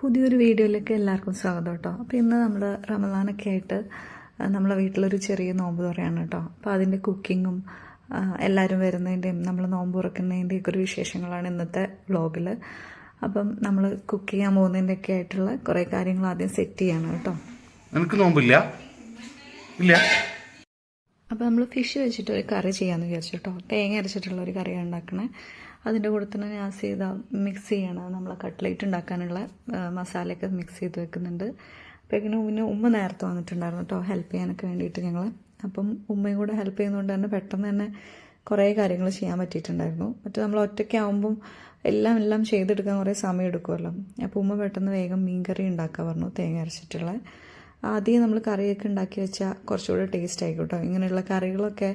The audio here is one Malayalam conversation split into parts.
പുതിയൊരു വീഡിയോയിലേക്ക് എല്ലാവർക്കും സ്വാഗതം കേട്ടോ. അപ്പോൾ ഇന്ന് നമ്മൾ റമദാനൊക്കെ ആയിട്ട് നമ്മളെ വീട്ടിലൊരു ചെറിയ നോമ്പ് തുറയാണ് കേട്ടോ. അപ്പോൾ അതിൻ്റെ കുക്കിങ്ങും എല്ലാവരും വരുന്നതിൻ്റെയും നമ്മൾ നോമ്പ് തുറക്കുന്നതിൻ്റെയൊക്കെ ഒരു വിശേഷങ്ങളാണ് ഇന്നത്തെ വ്ളോഗിൽ. അപ്പം നമ്മൾ കുക്ക് ചെയ്യാൻ പോകുന്നതിൻ്റെയൊക്കെ ആയിട്ടുള്ള കുറേ കാര്യങ്ങൾ ആദ്യം സെറ്റ് ചെയ്യാണ് കേട്ടോ. എനിക്ക് നോമ്പില്ല ഇല്ല. അപ്പോൾ നമ്മൾ ഫിഷ് വെച്ചിട്ട് ഒരു കറി ചെയ്യാമെന്ന് വിചാരിച്ചു കേട്ടോ. തേങ്ങ അരച്ചിട്ടുള്ള ഒരു കറിയാണ് ഉണ്ടാക്കണേ. അതിൻ്റെ കൂടെ തന്നെ ഞാൻ മിക്സ് ചെയ്യണം. നമ്മൾ കട്ട്ലേറ്റ് ഉണ്ടാക്കാനുള്ള മസാലയൊക്കെ മിക്സ് ചെയ്ത് വെക്കുന്നുണ്ട്. അപ്പോഴേക്കിനും പിന്നെ ഉമ്മ നേരത്തെ വന്നിട്ടുണ്ടായിരുന്നു കേട്ടോ, ഹെൽപ്പ് ചെയ്യാനൊക്കെ വേണ്ടിയിട്ട് ഞങ്ങൾ. അപ്പം ഉമ്മയും കൂടെ ഹെൽപ്പ് ചെയ്യുന്നതുകൊണ്ട് തന്നെ പെട്ടെന്ന് തന്നെ കുറേ കാര്യങ്ങൾ ചെയ്യാൻ പറ്റിയിട്ടുണ്ടായിരുന്നു. മറ്റേ നമ്മൾ ഒറ്റയ്ക്കാവുമ്പം എല്ലാം ചെയ്തെടുക്കാൻ കുറേ സമയം എടുക്കുമല്ലോ. അപ്പോൾ ഉമ്മ പെട്ടെന്ന് വേഗം മീൻകറി ഉണ്ടാക്കാൻ പറഞ്ഞു, തേങ്ങ അരച്ചിട്ടുള്ള. ആദ്യം നമ്മൾ കറിയൊക്കെ ഉണ്ടാക്കി വെച്ചാൽ കുറച്ചുകൂടെ ടേസ്റ്റ് ആയിക്കോട്ടോ. ഇങ്ങനെയുള്ള കറികളൊക്കെ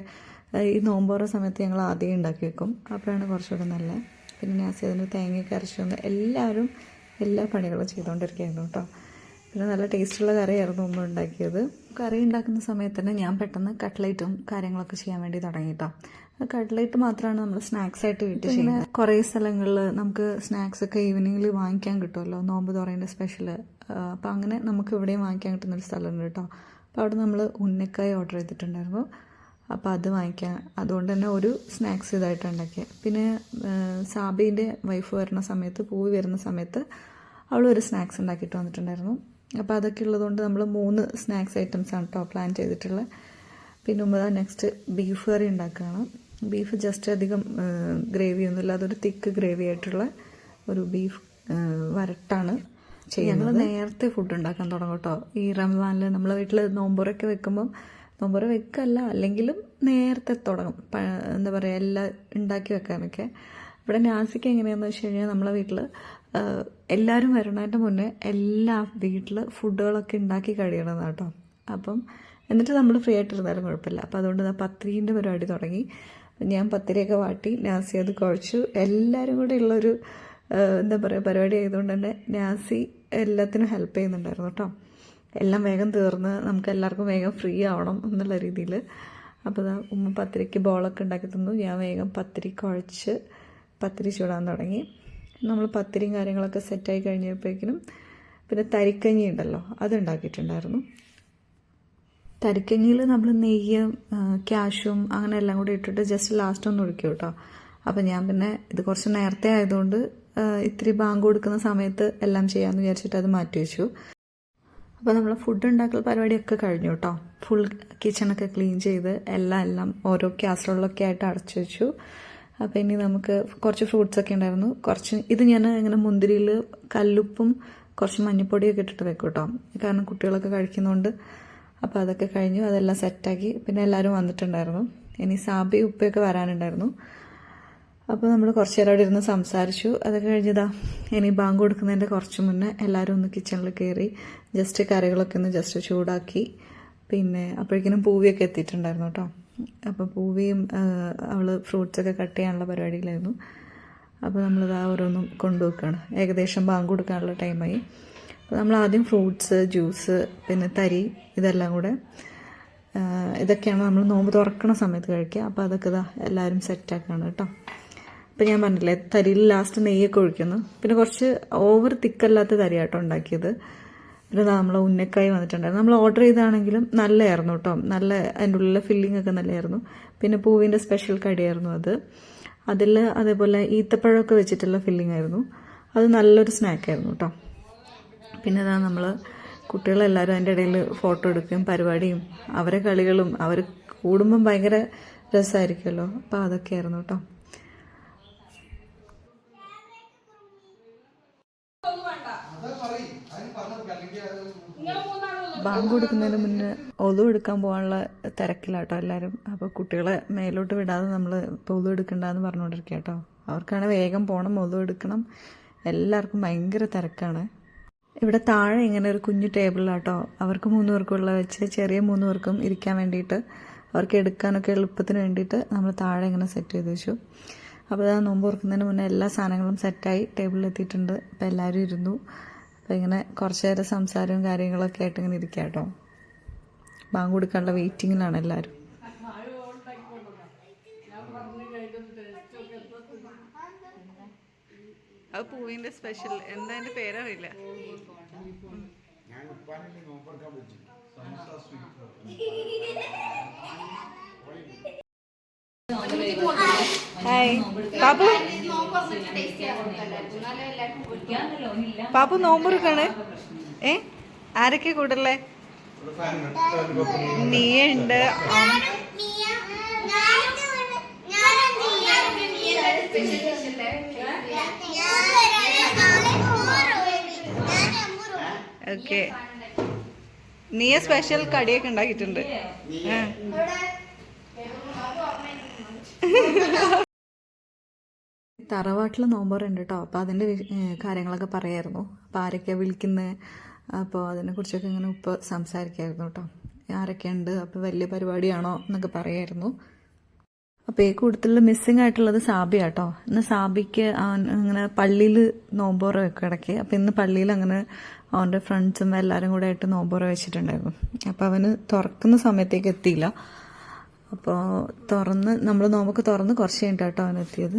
ഈ നോമ്പോറ സമയത്ത് ഞങ്ങൾ ആദ്യം ഉണ്ടാക്കി വെക്കും, അപ്പോഴാണ് കുറച്ചുകൂടെ നല്ലത്. പിന്നെ നാസി അതിന് തേങ്ങയൊക്കെ അരച്ചു വന്ന് എല്ലാവരും എല്ലാ പണികളും ചെയ്തുകൊണ്ടിരിക്കുകയായിരുന്നു കേട്ടോ. പിന്നെ നല്ല ടേസ്റ്റുള്ള കറിയായിരുന്നു ഉമ്മ ഉണ്ടാക്കിയത്. കറി ഉണ്ടാക്കുന്ന സമയത്ത് തന്നെ ഞാൻ പെട്ടെന്ന് കട്ട്ലേറ്റും കാര്യങ്ങളൊക്കെ ചെയ്യാൻ വേണ്ടി തുടങ്ങി കേട്ടോ. കട്ട്ലേറ്റ് മാത്രമാണ് നമ്മൾ സ്നാക്സ് ആയിട്ട് വീട്ടിൽ ചെയ്യുന്നത്. കുറേ സ്ഥലങ്ങളിൽ നമുക്ക് സ്നാക്സ് ഒക്കെ ഈവനിങ്ങിൽ വാങ്ങിക്കാൻ കിട്ടുമല്ലോ, നോമ്പ് തുറേൻ്റെ സ്പെഷ്യൽ. അപ്പോൾ അങ്ങനെ നമുക്ക് ഇവിടെയും വാങ്ങിക്കാൻ കിട്ടുന്നൊരു സ്ഥലമുണ്ട് കേട്ടോ. അപ്പോൾ അവിടെ നമ്മൾ ഉന്നക്കായ ഓർഡർ ചെയ്തിട്ടുണ്ടായിരുന്നു. അപ്പോൾ അത് വാങ്ങിക്കാൻ, അതുകൊണ്ട് തന്നെ ഒരു സ്നാക്സ് ഇതായിട്ട് ഉണ്ടാക്കിയത്. പിന്നെ സാബീൻ്റെ വൈഫ് വരുന്ന സമയത്ത്, പൂവി വരുന്ന സമയത്ത് അവളൊരു സ്നാക്സ് ഉണ്ടാക്കിയിട്ട് വന്നിട്ടുണ്ടായിരുന്നു. അപ്പോൾ അതൊക്കെ ഉള്ളതുകൊണ്ട് നമ്മൾ 3 സ്നാക്സ് ഐറ്റംസാണ് കേട്ടോ പ്ലാൻ ചെയ്തിട്ടുള്ളത്. പിന്നെ നെക്സ്റ്റ് ബീഫ് കറി ഉണ്ടാക്കുകയാണ്. ബീഫ് ജസ്റ്റ് അധികം ഗ്രേവിയൊന്നുമില്ല, അതൊരു തിക്ക് ഗ്രേവി ആയിട്ടുള്ള ഒരു ബീഫ് വരട്ടാണ് ചെയ്യുന്നത്. ഞങ്ങൾ നേരത്തെ ഫുഡ് ഉണ്ടാക്കാൻ തുടങ്ങും കേട്ടോ. ഈ റമദാനിൽ നമ്മളെ വീട്ടിൽ നോമ്പുറൊക്കെ വെക്കുമ്പം, നോമ്പുറ വെക്കല്ല അല്ലെങ്കിലും നേരത്തെ തുടങ്ങും, എന്താ പറയുക, എല്ലാം ഉണ്ടാക്കി വെക്കാനൊക്കെ. ഇവിടെ നാസിക്ക് എങ്ങനെയാണെന്ന് വെച്ച് കഴിഞ്ഞാൽ നമ്മളെ വീട്ടിൽ എല്ലാവരും വരണതിൻ്റെ മുന്നേ എല്ലാ വീട്ടിൽ ഫുഡുകളൊക്കെ ഉണ്ടാക്കി കഴിയണം കേട്ടോ. അപ്പം എന്നിട്ട് നമ്മൾ ഫ്രീ ആയിട്ടിരുന്നാലും കുഴപ്പമില്ല. അപ്പോൾ അതുകൊണ്ട് പത്തിരീൻ്റെ പരിപാടി തുടങ്ങി. ഞാൻ പത്തിരിയൊക്കെ വാട്ടി, നാസി അത് കുഴച്ചു. എല്ലാവരും കൂടെ ഉള്ളൊരു എന്താ പറയുക പരിപാടി ആയതുകൊണ്ട് തന്നെ നാസി എല്ലാത്തിനും ഹെൽപ്പ് ചെയ്യുന്നുണ്ടായിരുന്നു കേട്ടോ. എല്ലാം വേഗം തീർന്ന് നമുക്ക് എല്ലാവർക്കും വേഗം ഫ്രീ ആവണം എന്നുള്ള രീതിയിൽ. അപ്പോൾ ഉമ്മ പത്തിരിക്ക് ബോളൊക്കെ ഉണ്ടാക്കി തന്നു. ഞാൻ വേഗം പത്തിരി കുഴച്ച് പത്തിരി ചൂടാൻ തുടങ്ങി. നമ്മൾ പത്തിരിയും കാര്യങ്ങളൊക്കെ സെറ്റായി കഴിഞ്ഞപ്പോഴേക്കിനും പിന്നെ തരിക്കഞ്ഞി ഉണ്ടല്ലോ, അതുണ്ടാക്കിയിട്ടുണ്ടായിരുന്നു. തരിക്കഞ്ഞിയിൽ നമ്മൾ നെയ്യും ക്യാഷും അങ്ങനെ എല്ലാം കൂടി ഇട്ടിട്ട് ജസ്റ്റ് ലാസ്റ്റ് ഒന്ന് ഒഴിക്കും കേട്ടോ. അപ്പോൾ ഞാൻ പിന്നെ ഇത് കുറച്ച് നേരത്തെ ആയതുകൊണ്ട് ഇത്തിരി ബാങ്ക് കൊടുക്കുന്ന സമയത്ത് എല്ലാം ചെയ്യാമെന്ന് വിചാരിച്ചിട്ട് അത് മാറ്റി വെച്ചു. അപ്പോൾ നമ്മൾ ഫുഡ് ഉണ്ടാക്കൽ പരിപാടിയൊക്കെ കഴിഞ്ഞു കേട്ടോ. ഫുൾ കിച്ചണൊക്കെ ക്ലീൻ ചെയ്ത് എല്ലാം ഓരോ കാസറോളിലൊക്കെ ആയിട്ട് അടച്ചു വെച്ചു. അപ്പോൾ ഇനി നമുക്ക് കുറച്ച് ഫ്രൂട്ട്സൊക്കെ ഉണ്ടായിരുന്നു. ഇത് ഞാൻ ഇങ്ങനെ മുന്തിരിയിൽ കല്ലുപ്പും കുറച്ച് മഞ്ഞൾപ്പൊടിയൊക്കെ ഇട്ടിട്ട് വെക്കും കേട്ടോ, കാരണം കുട്ടികളൊക്കെ കഴിക്കുന്നതുകൊണ്ട്. അപ്പോൾ അതൊക്കെ കഴിഞ്ഞു, അതെല്ലാം സെറ്റാക്കി. പിന്നെ എല്ലാവരും വന്നിട്ടുണ്ടായിരുന്നു. ഇനി സാബി ഉപ്പയൊക്കെ വരാനുണ്ടായിരുന്നു. അപ്പോൾ നമ്മൾ കുറച്ച് നേരം അവിടെ ഇരുന്ന് സംസാരിച്ചു. അതൊക്കെ കഴിഞ്ഞതാ ഇനി ബാങ്ക് കൊടുക്കുന്നതിൻ്റെ കുറച്ച് മുന്നേ എല്ലാവരും ഒന്ന് കിച്ചണിൽ കയറി ജസ്റ്റ് കറികളൊക്കെ ഒന്ന് ജസ്റ്റ് ചൂടാക്കി. പിന്നെ അപ്പോഴേക്കിനും പൂവിയൊക്കെ എത്തിയിട്ടുണ്ടായിരുന്നു കേട്ടോ. അപ്പോൾ പൂവിയും അവൾ ഫ്രൂട്ട്സൊക്കെ കട്ട് ചെയ്യാനുള്ള പരിപാടിയിലായിരുന്നു. അപ്പോൾ നമ്മളിതാ ഓരോന്നും കൊണ്ടുവെക്കുകയാണ്. ഏകദേശം ബാങ്ക് കൊടുക്കാനുള്ള ടൈമായി. അപ്പോൾ നമ്മൾ ആദ്യം ഫ്രൂട്ട്സ്, ജ്യൂസ്, പിന്നെ തരി, ഇതെല്ലാം കൂടെ ഇതൊക്കെയാണ് നമ്മൾ നോമ്പ് തുറക്കണ സമയത്ത് കഴിക്കുക. അപ്പോൾ അതൊക്കെ ഇതാ എല്ലാവരും സെറ്റാക്കുകയാണ് കേട്ടോ. ഇപ്പം ഞാൻ പറഞ്ഞില്ലേ, തരിയിൽ ലാസ്റ്റ് നെയ്യൊക്കെ ഒഴിക്കുന്നു. പിന്നെ കുറച്ച് ഓവർ തിക്കല്ലാത്ത തരിയാട്ടോ ഉണ്ടാക്കിയത്. പിന്നെ നമ്മൾ ഉന്നക്കായി വന്നിട്ടുണ്ടായിരുന്നു. നമ്മൾ ഓർഡർ ചെയ്താണെങ്കിലും നല്ലതായിരുന്നു കേട്ടോ. നല്ല അതിൻ്റെ ഉള്ളിലെ ഫില്ലിംഗ് ഒക്കെ നല്ലതായിരുന്നു. പിന്നെ പൂവിൻ്റെ സ്പെഷ്യൽ കടിയായിരുന്നു അത്. അതിൽ അതേപോലെ ഈത്തപ്പഴമൊക്കെ വെച്ചിട്ടുള്ള ഫില്ലിംഗ് ആയിരുന്നു. അത് നല്ലൊരു സ്നാക്കായിരുന്നു കേട്ടോ. പിന്നെ ഇതാ നമ്മൾ കുട്ടികളെല്ലാവരും അതിൻ്റെ ഇടയിൽ ഫോട്ടോ എടുക്കുകയും പരിപാടിയും അവരെ കളികളും, അവർ കൂടുമ്പം ഭയങ്കര രസമായിരിക്കുമല്ലോ. അപ്പോൾ അതൊക്കെയായിരുന്നു കേട്ടോ. ബാങ്ക് കൊടുക്കുന്നതിന് മുന്നേ ഒതു എടുക്കാൻ പോകാനുള്ള തിരക്കിലാട്ടോ എല്ലാവരും. അപ്പോൾ കുട്ടികളെ മേലോട്ട് വിടാതെ നമ്മൾ ഇപ്പോൾ ഒതു എടുക്കണ്ടെന്ന് പറഞ്ഞുകൊണ്ടിരിക്കുക കേട്ടോ. അവർക്കാണ് വേഗം പോകണം, ഒതു എടുക്കണം. എല്ലാവർക്കും ഭയങ്കര തിരക്കാണ്. ഇവിടെ താഴെ ഇങ്ങനെ ഒരു കുഞ്ഞു ടേബിളിലാട്ടോ അവർക്ക് 3 പേർക്കുള്ള വെച്ച്, ചെറിയ 3 പേർക്കും ഇരിക്കാൻ വേണ്ടിയിട്ട്, അവർക്ക് എടുക്കാനൊക്കെ എളുപ്പത്തിന് വേണ്ടിയിട്ട് നമ്മൾ താഴെ ഇങ്ങനെ സെറ്റ് ചെയ്ത് വെച്ചു. അപ്പോൾ അത് നോമ്പ് തുറക്കുന്നതിന് മുന്നേ എല്ലാ സാധനങ്ങളും സെറ്റായി ടേബിളിൽ എത്തിയിട്ടുണ്ട്. അപ്പോൾ എല്ലാവരും ഇരുന്നു. അപ്പോൾ ഇങ്ങനെ കുറച്ച് നേരം സംസാരവും കാര്യങ്ങളൊക്കെ ആയിട്ട് ഇങ്ങനെ ഇരിക്കുക കേട്ടോ. ബാങ്ക് കൊടുക്കാനുള്ള വെയിറ്റിങ്ങിലാണ് എല്ലാവരും. അത് പൂവിന്റെ സ്പെഷ്യൽ എന്താ അതിന്റെ പേരറിയില്ല. ഹായ് പാപ്പു, പാപ്പു നോമ്പുറുക്കാണ്. ആരൊക്കെ കൂടല്ലേ? നീയുണ്ട്, ഓക്കെ. നീ സ്പെഷ്യൽ കടിയൊക്കെ ഉണ്ടാക്കിയിട്ടുണ്ട്. തറവാട്ടിൽ നോമ്പറുണ്ട് കേട്ടോ. അപ്പോൾ അതിൻ്റെ കാര്യങ്ങളൊക്കെ പറയായിരുന്നു. അപ്പോൾ ആരൊക്കെയാണ് വിളിക്കുന്നത്, അപ്പോൾ അതിനെക്കുറിച്ചൊക്കെ ഇങ്ങനെ ഉപ്പ സംസാരിക്കായിരുന്നു കേട്ടോ. ആരൊക്കെയുണ്ട്, അപ്പോൾ വലിയ പരിപാടിയാണോ എന്നൊക്കെ പറയായിരുന്നു. അപ്പോൾ ഈ കൂട്ടത്തിൽ മിസ്സിങ് ആയിട്ടുള്ളത് സാബി കേട്ടോ. ഇന്ന് സാബിക്ക് അങ്ങനെ പള്ളിയിൽ നോമ്പോറ വെക്കും ഇടയ്ക്ക്. അപ്പോൾ ഇന്ന് പള്ളിയിൽ അങ്ങനെ അവൻ്റെ ഫ്രണ്ട്സും എല്ലാവരും കൂടെ ആയിട്ട് നോമ്പോറ വെച്ചിട്ടുണ്ടായിരുന്നു. അപ്പോൾ അവന് തുറക്കുന്ന സമയത്തേക്ക് എത്തിയില്ല. അപ്പോൾ നമ്മൾ നോമ്പൊക്കെ തുറന്ന് കുറച്ച് കഴിഞ്ഞിട്ടാട്ടോ അവനെത്തിയത്.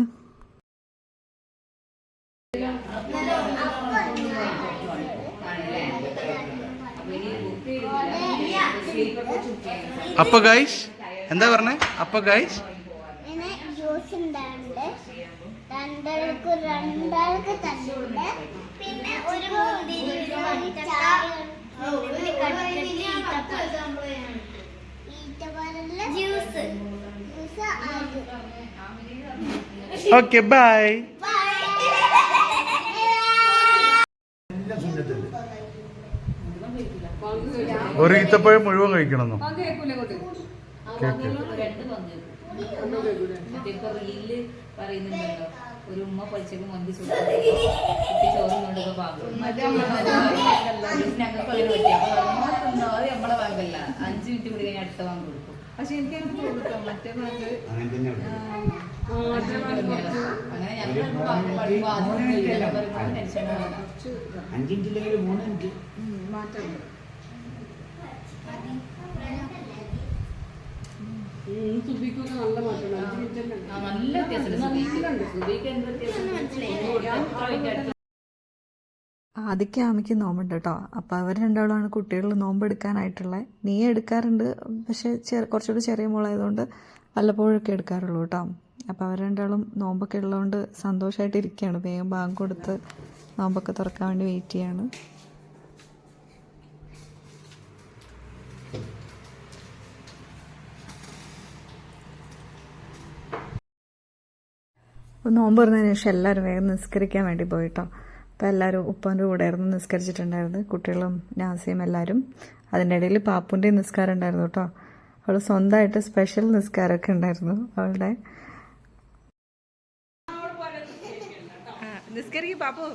അപ്പൊ ഗൈസ് എന്താ പറഞ്ഞേ? അപ്പൊ ഗൈസ് രണ്ടാൾക്ക് തന്നുണ്ട്, പിന്നെ ഒരു ജ്യൂസ്. Okay bye. ഒരു ഈത്തപ്പഴം മുഴുവൻ കഴിക്കണമെന്നോ? പറയുന്നുണ്ടല്ലോ ഒരു ഉമ്മ പൊളിച്ചക്ക് മന്തി ചോറും കൊണ്ടൊക്കെ പാകും. ഞങ്ങൾക്ക് അങ്ങനെ പറ്റി. അപ്പൊ അത് നമ്മളെ വാങ്ങല്ല. 5 മിനിറ്റ് കൂടി കഴിഞ്ഞാൽ അടുത്ത വാങ്ങി കൊടുക്കും. പക്ഷെ എനിക്ക് തോന്നിട്ടോ മറ്റേ ബാങ്ക് അങ്ങനെ ഞങ്ങൾ ടെൻഷൻ മാറ്റം. നല്ല വ്യത്യാസം. ആദ്യമൊക്കെ ആമിക്ക് നോമ്പുണ്ട് കേട്ടോ. അപ്പോൾ അവർ രണ്ടാളാണ് കുട്ടികൾ നോമ്പ് എടുക്കാനായിട്ടുള്ളത്. നീ എടുക്കാറുണ്ട്, പക്ഷെ കുറച്ചുകൂടി ചെറിയ മോളായതുകൊണ്ട് വല്ലപ്പോഴൊക്കെ എടുക്കാറുള്ളൂ കേട്ടോ. അപ്പോൾ അവർ രണ്ടാളും നോമ്പൊക്കെ ഉള്ളതുകൊണ്ട് സന്തോഷമായിട്ട് ഇരിക്കുകയാണ്. വേഗം ബാങ്ക് കൊടുത്ത് നോമ്പൊക്കെ തുറക്കാൻ വേണ്ടി വെയിറ്റ് ചെയ്യാണ്. അപ്പോൾ നോമ്പ് തുറന്നതിന് ശേഷം എല്ലാവരും വേഗം നിസ്കരിക്കാൻ വേണ്ടി പോയിട്ടോ. അപ്പോൾ എല്ലാവരും ഉപ്പാൻ്റെ കൂടെ ആയിരുന്നു നിസ്കരിച്ചിട്ടുണ്ടായിരുന്നു, കുട്ടികളും നാസിയും എല്ലാവരും. അതിൻ്റെ ഇടയിൽ പാപ്പുൻ്റെ നിസ്കാരം ഉണ്ടായിരുന്നു കേട്ടോ. അവൾ സ്വന്തമായിട്ട് സ്പെഷ്യൽ നിസ്കാരമൊക്കെ ഉണ്ടായിരുന്നു അവളുടെ. നിസ്കരിക്കും പാപ്പു,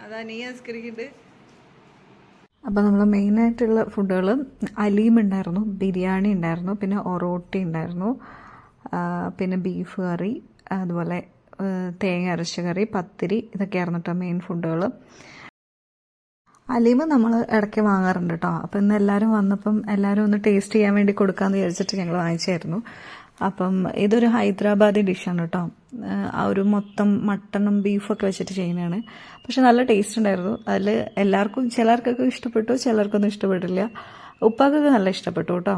അതാ നീ നിസ്കരിക്കുന്നുണ്ട്. അപ്പോൾ നമ്മൾ മെയിനായിട്ടുള്ള ഫുഡുകൾ അലീം ഉണ്ടായിരുന്നു, ബിരിയാണി ഉണ്ടായിരുന്നു, പിന്നെ ഒറോട്ടി ഉണ്ടായിരുന്നു, പിന്നെ ബീഫ് കറി, അതുപോലെ തേങ്ങ അരച്ച കറി, പത്തിരി, ഇതൊക്കെയായിരുന്നു കേട്ടോ മെയിൻ ഫുഡുകൾ. അലീമ് നമ്മൾ ഇടയ്ക്ക് വാങ്ങാറുണ്ട് കേട്ടോ. അപ്പോൾ ഇന്ന് എല്ലാവരും വന്നപ്പം എല്ലാവരും ഒന്ന് ടേസ്റ്റ് ചെയ്യാൻ വേണ്ടി കൊടുക്കാമെന്ന് വിചാരിച്ചിട്ട് ഞങ്ങൾ വാങ്ങിച്ചായിരുന്നു. അപ്പം ഇതൊരു ഹൈദരാബാദി ഡിഷാണ് കേട്ടോ. ആ ഒരു മൊത്തം മട്ടണും ബീഫൊക്കെ വെച്ചിട്ട് ചെയ്യുന്നതാണ്. പക്ഷെ നല്ല ടേസ്റ്റ് ഉണ്ടായിരുന്നു. അതിൽ ചിലർക്കൊക്കെ ഇഷ്ടപ്പെട്ടു, ചിലർക്കൊന്നും ഇഷ്ടപ്പെട്ടില്ല. ഉപ്പാക്കൊക്കെ നല്ല ഇഷ്ടപ്പെട്ടു കേട്ടോ.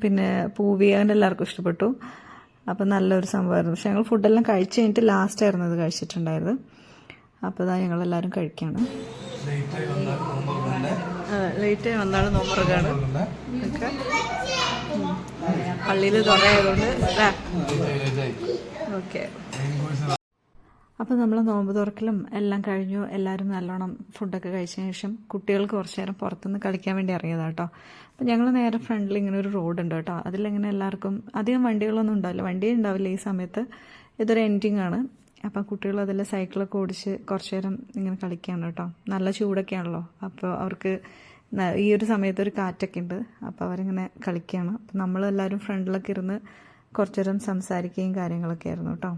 പിന്നെ പൂവിയാൻ എല്ലാവർക്കും ഇഷ്ടപ്പെട്ടു. അപ്പം നല്ലൊരു സംഭവമായിരുന്നു. പക്ഷെ ഞങ്ങൾ ഫുഡെല്ലാം കഴിച്ച് കഴിഞ്ഞിട്ട് ലാസ്റ്റായിരുന്നു ഇത് കഴിച്ചിട്ടുണ്ടായത്. അപ്പോൾ ഇതാ ഞങ്ങളെല്ലാവരും കഴിക്കുകയാണ്. ലേറ്റായി വന്നാണ് നോമ്പുറക്കാണ് ഒക്കെ പള്ളിയിൽ തുറയായതുകൊണ്ട്. ഓക്കെ, അപ്പോൾ നമ്മൾ നോമ്പ് തുറക്കലും എല്ലാം കഴിഞ്ഞു. എല്ലാവരും നല്ലോണം ഫുഡൊക്കെ കഴിച്ചതിന് ശേഷം കുട്ടികൾക്ക് കുറച്ച് നേരം പുറത്തുനിന്ന് കളിക്കാൻ വേണ്ടി ഇറങ്ങിയതാണ് കേട്ടോ. അപ്പോൾ ഞങ്ങൾ നേരെ ഫ്രണ്ടിൽ ഇങ്ങനെ ഒരു റോഡുണ്ട് കേട്ടോ. അതിലിങ്ങനെ എല്ലാവർക്കും അധികം വണ്ടികളൊന്നും ഉണ്ടാവില്ല, വണ്ടിയേ ഉണ്ടാവില്ല ഈ സമയത്ത്. ഇതൊരു എൻഡിങ് ആണ്. അപ്പം കുട്ടികൾ അതിൽ സൈക്കിളൊക്കെ ഓടിച്ച് കുറച്ച് നേരം ഇങ്ങനെ കളിക്കുകയാണ് കേട്ടോ. നല്ല ചൂടൊക്കെയാണല്ലോ, അപ്പോൾ അവർക്ക് ഈ ഒരു സമയത്ത് ഒരു കാറ്റൊക്കെ ഉണ്ട്. അപ്പോൾ അവരിങ്ങനെ കളിക്കുകയാണ്. അപ്പം നമ്മളെല്ലാവരും ഫ്രണ്ടിലൊക്കെ ഇരുന്ന് കുറച്ച് നേരം സംസാരിക്കുകയും കാര്യങ്ങളൊക്കെ ആയിരുന്നു കേട്ടോ.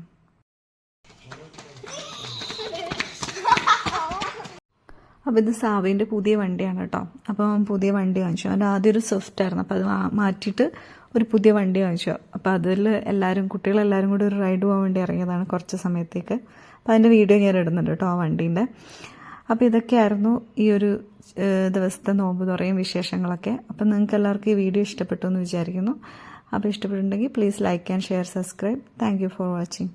അപ്പോൾ ഇത് സാവിൻ്റെ പുതിയ വണ്ടിയാണ് കേട്ടോ. അപ്പോൾ അവൻ പുതിയ വണ്ടി വാങ്ങിച്ചു. അവൻ്റെ ആദ്യം ഒരു സ്വിഫ്റ്റ് ആയിരുന്നു. അപ്പോൾ അത് മാറ്റിയിട്ട് ഒരു പുതിയ വണ്ടി വാങ്ങിച്ചു. അപ്പോൾ അതിൽ കുട്ടികളെല്ലാവരും കൂടി ഒരു റൈഡ് പോകാൻ വേണ്ടി ഇറങ്ങിയതാണ് കുറച്ച് സമയത്തേക്ക്. അപ്പോൾ അതിൻ്റെ വീഡിയോ ഞാൻ ഇടുന്നുണ്ട് കേട്ടോ ആ വണ്ടീൻ്റെ. അപ്പോൾ ഇതൊക്കെയായിരുന്നു ഈ ഒരു ദിവസത്തെ നോമ്പ് തുറയും വിശേഷങ്ങളൊക്കെ. അപ്പം നിങ്ങൾക്ക് എല്ലാവർക്കും ഈ വീഡിയോ ഇഷ്ടപ്പെട്ടു എന്ന് വിചാരിക്കുന്നു. അപ്പോൾ ഇഷ്ടപ്പെട്ടിട്ടുണ്ടെങ്കിൽ please like and share, subscribe. Thank you for watching.